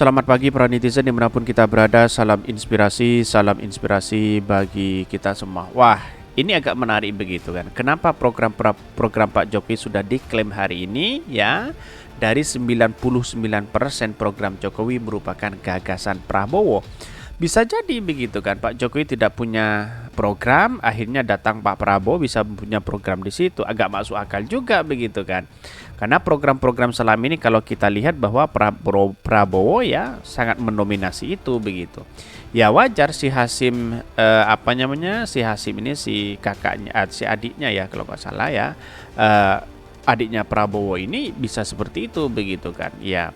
Selamat pagi para netizen dimanapun kita berada, salam inspirasi bagi kita semua. Wah, ini agak menarik begitu kan. Kenapa program Pak Jokowi sudah diklaim hari ini ya? Dari 99% program Jokowi merupakan gagasan Prabowo. Bisa jadi begitu kan, Pak Jokowi tidak punya program, akhirnya datang Pak Prabowo bisa punya program di situ. Agak masuk akal juga begitu kan. Karena program-program selama ini kalau kita lihat bahwa Prabowo ya sangat mendominasi itu begitu. Ya wajar si Hasim si Hasim ini si kakaknya si adiknya ya kalau nggak salah ya. Adiknya Prabowo ini bisa seperti itu begitu kan. Ya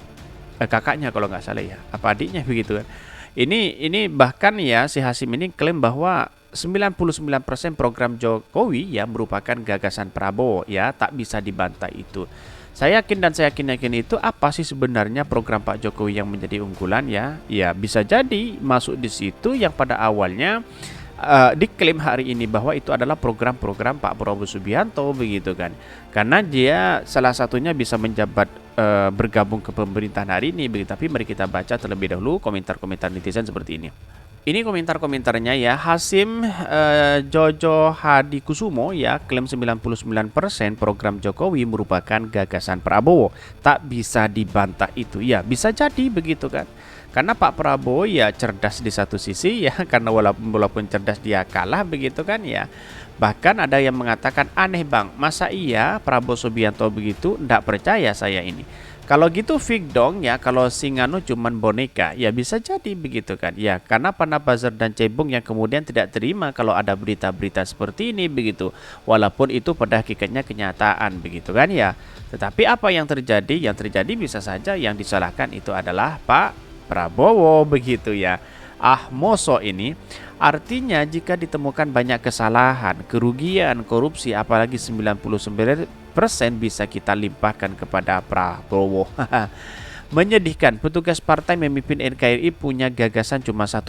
kakaknya kalau nggak salah ya. Apa adiknya begitu kan. Ini bahkan ya si Hasim ini klaim bahwa 99% program Jokowi ya merupakan gagasan Prabowo ya, tak bisa dibantah itu. Saya yakin dan saya yakin itu apa sih sebenarnya program Pak Jokowi yang menjadi unggulan ya? Ya bisa jadi masuk di situ yang pada awalnya diklaim hari ini bahwa itu adalah program-program Pak Prabowo Subianto begitu kan. Karena dia salah satunya bisa menjabat bergabung ke pemerintahan hari ini begitu. Tapi mari kita baca terlebih dahulu komentar-komentar netizen seperti ini. Ini komentar-komentarnya ya. Hasim Jojo Hadi Kusumo ya klaim 99% program Jokowi merupakan gagasan Prabowo. Tak bisa dibantah itu. Ya, bisa jadi begitu kan. Karena Pak Prabowo ya cerdas di satu sisi ya, karena walaupun cerdas dia kalah begitu kan ya. Bahkan ada yang mengatakan aneh bang, masa iya Prabowo Subianto begitu? Nggak percaya saya ini. Kalau gitu fake dong ya, kalau Singano cuman boneka, ya bisa jadi begitu kan. Ya, karena Pana Buzzer dan Cebong yang kemudian tidak terima kalau ada berita-berita seperti ini begitu. Walaupun itu pada hakikatnya kenyataan begitu kan ya. Tetapi apa yang terjadi? Yang terjadi bisa saja yang disalahkan itu adalah Pak Prabowo begitu ya. Moso ini artinya jika ditemukan banyak kesalahan, kerugian, korupsi apalagi 99% bisa kita limpahkan kepada Prabowo. Menyedihkan, petugas partai memimpin NKRI punya gagasan cuma 1%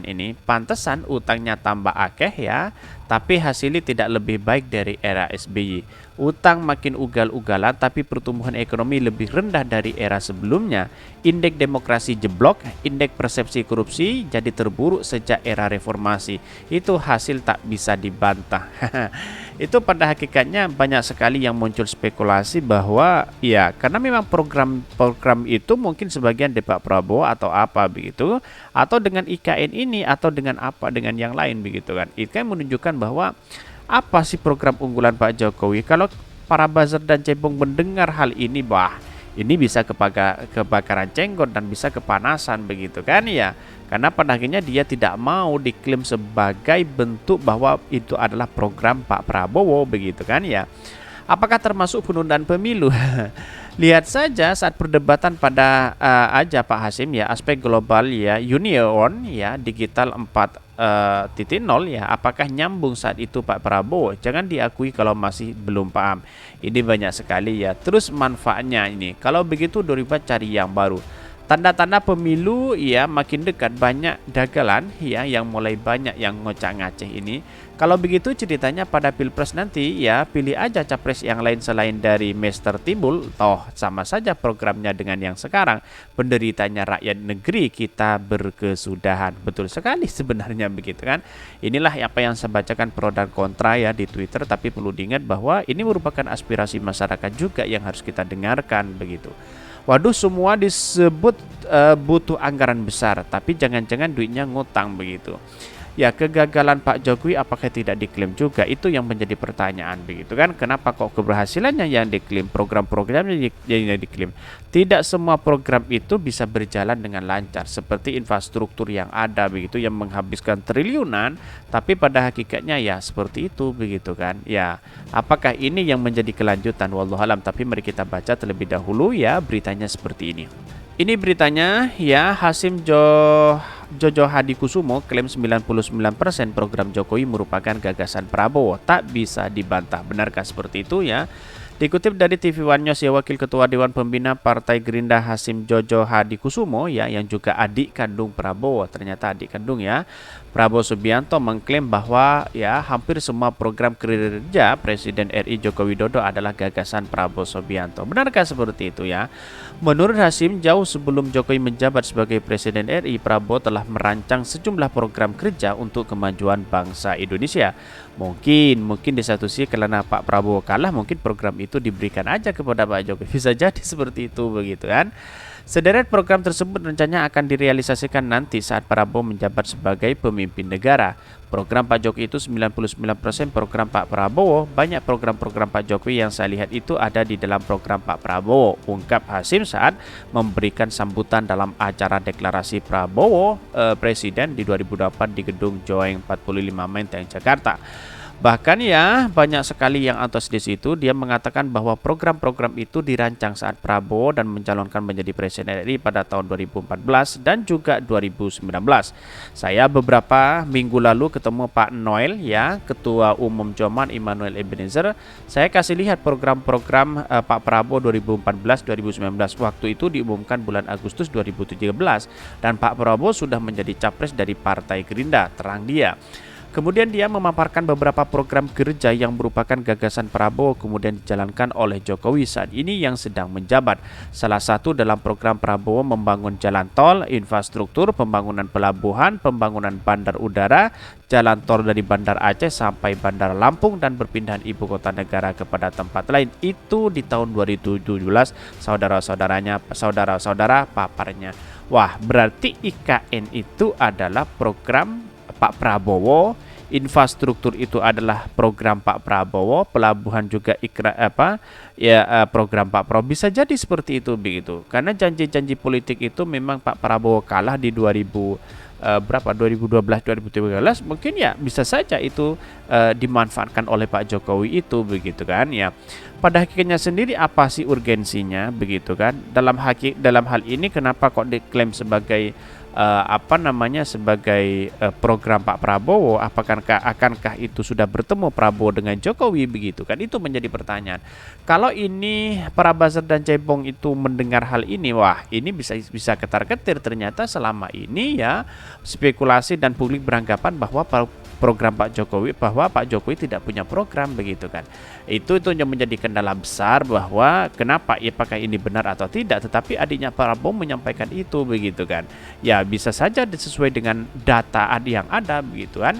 ini. Pantesan utangnya tambah akeh ya, tapi hasilnya tidak lebih baik dari era SBY. Utang makin ugal-ugalan tapi pertumbuhan ekonomi lebih rendah dari era sebelumnya. Indeks demokrasi jeblok, indeks persepsi korupsi jadi terburuk sejak era reformasi. Itu hasil tak bisa dibantah. Itu pada hakikatnya banyak sekali yang muncul spekulasi bahwa ya karena memang program itu mungkin sebagian dari Pak Prabowo atau apa begitu, atau dengan IKN ini atau dengan apa dengan yang lain begitu kan. Itu kan menunjukkan bahwa apa sih program unggulan Pak Jokowi. Kalau para buzzer dan cebong mendengar hal ini, ini bisa kebakaran jenggot dan bisa kepanasan begitu kan ya. Karena pada akhirnya dia tidak mau diklaim sebagai bentuk bahwa itu adalah program Pak Prabowo begitu kan ya. Apakah termasuk penundaan pemilu? Lihat saja saat perdebatan pada aja Pak Hasim ya, aspek global ya, Union ya, digital 4.0 ya, apakah nyambung saat itu Pak Prabowo? Jangan diakui kalau masih belum paham. Ini banyak sekali ya. Terus manfaatnya ini, kalau begitu daripada cari yang baru. Tanda-tanda pemilu ya makin dekat, banyak dagelan ya yang mulai banyak yang ngocak-ngaceh ini. Kalau begitu ceritanya pada Pilpres nanti ya pilih aja capres yang lain selain dari Mr. Timbul. Toh sama saja programnya dengan yang sekarang. Penderitanya rakyat negeri kita berkesudahan. Betul sekali sebenarnya begitu kan. Inilah apa yang saya bacakan pro dan kontra ya di Twitter. Tapi perlu diingat bahwa ini merupakan aspirasi masyarakat juga yang harus kita dengarkan begitu. Waduh, semua disebut butuh anggaran besar, tapi jangan-jangan duitnya ngutang begitu. Ya, kegagalan Pak Jokowi apakah tidak diklaim juga? Itu yang menjadi pertanyaan begitu kan. Kenapa kok keberhasilannya yang diklaim, program-programnya yang diklaim? Tidak semua program itu bisa berjalan dengan lancar seperti infrastruktur yang ada begitu yang menghabiskan triliunan, tapi pada hakikatnya ya seperti itu begitu kan. Ya, apakah ini yang menjadi kelanjutan? Wallahualam, tapi mari kita baca terlebih dahulu ya beritanya seperti ini. Ini beritanya ya, Jojo Hadi Kusumo klaim 99% program Jokowi merupakan gagasan Prabowo, tak bisa dibantah. Benarkah seperti itu ya? Dikutip dari TV One News ya, Wakil Ketua Dewan Pembina Partai Gerindra Hasim Jojo Hadi Kusumo ya, yang juga adik kandung Prabowo, ternyata adik kandung ya, Prabowo Subianto mengklaim bahwa ya hampir semua program kerja Presiden RI Joko Widodo adalah gagasan Prabowo Subianto. Benarkah seperti itu ya? Menurut Hasim, jauh sebelum Jokowi menjabat sebagai Presiden RI, Prabowo telah merancang sejumlah program kerja untuk kemajuan bangsa Indonesia. Mungkin di satu sisi karena Pak Prabowo kalah, mungkin program itu diberikan aja kepada Pak Jokowi. Bisa jadi seperti itu begitu kan. Sederet program tersebut rencananya akan direalisasikan nanti saat Prabowo menjabat sebagai pemimpin negara. Program Pak Jokowi itu 99% program Pak Prabowo. Banyak program-program Pak Jokowi yang saya lihat itu ada di dalam program Pak Prabowo, ungkap Hasim saat memberikan sambutan dalam acara deklarasi Prabowo Presiden di 2008 di gedung Joeng 45 Menteng, Jakarta. Bahkan ya banyak sekali yang antusias di situ. Dia mengatakan bahwa program-program itu dirancang saat Prabowo dan mencalonkan menjadi Presiden RI pada tahun 2014 dan juga 2019. Saya beberapa minggu lalu ketemu Pak Noel ya, Ketua Umum Joman Immanuel Ebenezer. Saya kasih lihat program-program Pak Prabowo 2014-2019. Waktu itu diumumkan bulan Agustus 2017 dan Pak Prabowo sudah menjadi capres dari Partai Gerindra, terang dia. Kemudian dia memaparkan beberapa program kerja yang merupakan gagasan Prabowo kemudian dijalankan oleh Jokowi saat ini yang sedang menjabat. Salah satu dalam program Prabowo membangun jalan tol, infrastruktur, pembangunan pelabuhan, pembangunan bandar udara, jalan tol dari Bandar Aceh sampai Bandar Lampung dan perpindahan ibu kota negara kepada tempat lain. Itu di tahun 2017 saudara-saudara paparnya. Wah, berarti IKN itu adalah program Pak Prabowo, infrastruktur itu adalah program Pak Prabowo, pelabuhan juga program Pak Prabowo. Bisa jadi seperti itu begitu. Karena janji-janji politik itu memang Pak Prabowo kalah di 2012 2013 mungkin ya bisa saja itu dimanfaatkan oleh Pak Jokowi itu begitu kan ya. Pada hakikatnya sendiri apa sih urgensinya begitu kan? Dalam hal ini kenapa kok diklaim sebagai sebagai program Pak Prabowo? Akankah itu sudah bertemu Prabowo dengan Jokowi begitu kan? Itu menjadi pertanyaan. Kalau ini para buzzer dan cebong itu mendengar hal ini, wah ini bisa ketar-ketir. Ternyata selama ini ya spekulasi dan publik beranggapan bahwa program Pak Jokowi tidak punya program begitu kan. Itu yang menjadi kendala besar bahwa kenapa apakah ini benar atau tidak, tetapi adiknya Prabowo menyampaikan itu begitu kan. Ya bisa saja sesuai dengan data yang ada begitu kan.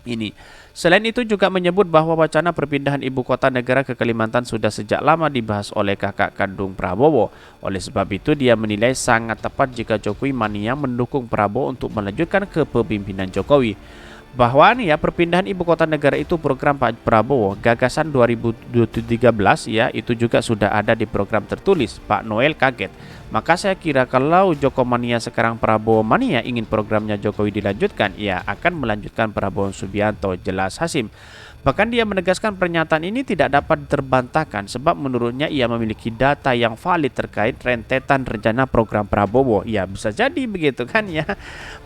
Ini. Selain itu juga menyebut bahwa wacana perpindahan ibu kota negara ke Kalimantan sudah sejak lama dibahas oleh kakak kandung Prabowo. Oleh sebab itu dia menilai sangat tepat jika Jokowi mania mendukung Prabowo untuk melanjutkan kepemimpinan Jokowi. Bahwa perpindahan ibu kota negara itu program Pak Prabowo, gagasan 2013 ya, itu juga sudah ada di program tertulis. Pak Noel kaget. Maka saya kira kalau Jokomania sekarang Prabowo mania ingin programnya Jokowi dilanjutkan, ia akan melanjutkan Prabowo Subianto, jelas Hasim. Bahkan dia menegaskan pernyataan ini tidak dapat terbantahkan sebab menurutnya ia memiliki data yang valid terkait rentetan rencana program Prabowo. Ya bisa jadi begitu kan ya.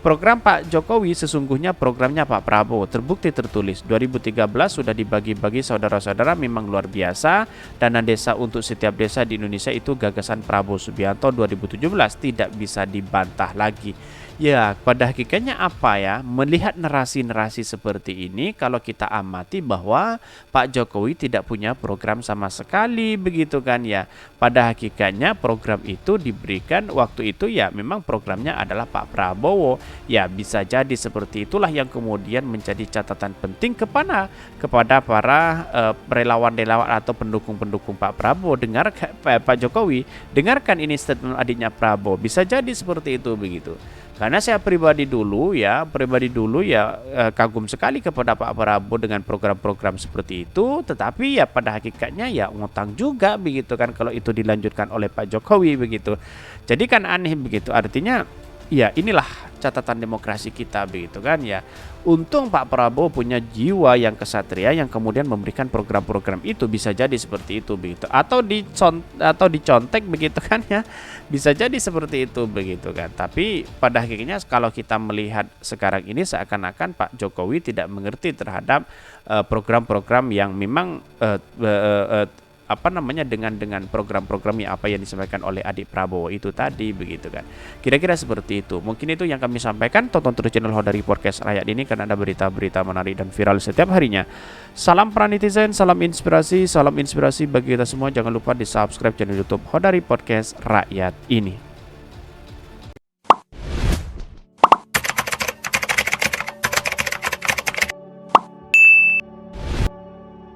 Program Pak Jokowi sesungguhnya programnya Pak Prabowo. Terbukti tertulis 2013 sudah dibagi-bagi saudara-saudara, memang luar biasa. Dana desa untuk setiap desa di Indonesia itu gagasan Prabowo Subianto 2017, tidak bisa dibantah lagi. Ya, pada hakikatnya apa ya? Melihat narasi-narasi seperti ini, kalau kita amati bahwa Pak Jokowi tidak punya program sama sekali begitu kan ya. Pada hakikatnya program itu diberikan waktu itu ya memang programnya adalah Pak Prabowo. Ya, bisa jadi seperti itulah yang kemudian menjadi catatan penting kepada para relawan-relawan atau pendukung-pendukung Pak Prabowo. Pak Jokowi, dengarkan ini statement adiknya Prabowo. Bisa jadi seperti itu begitu. Karena saya pribadi dulu kagum sekali kepada Pak Prabowo dengan program-program seperti itu, tetapi ya pada hakikatnya ya ngutang juga begitu kan kalau itu dilanjutkan oleh Pak Jokowi begitu. Jadi kan aneh begitu, artinya ya inilah catatan demokrasi kita begitu kan ya. Untung Pak Prabowo punya jiwa yang kesatria yang kemudian memberikan program-program itu, bisa jadi seperti itu begitu. Atau dicontek begitu kan ya. Bisa jadi seperti itu begitu kan. Tapi pada akhirnya kalau kita melihat sekarang ini seakan-akan Pak Jokowi tidak mengerti terhadap program-program yang memang dengan program-programnya apa yang disampaikan oleh adik Prabowo itu tadi begitu kan. Kira-kira seperti itu. Mungkin itu yang kami sampaikan. Tonton terus channel Hodari Podcast Rakyat ini karena ada berita-berita menarik dan viral setiap harinya. Salam para netizen, salam inspirasi bagi kita semua. Jangan lupa di subscribe channel YouTube Hodari Podcast Rakyat ini.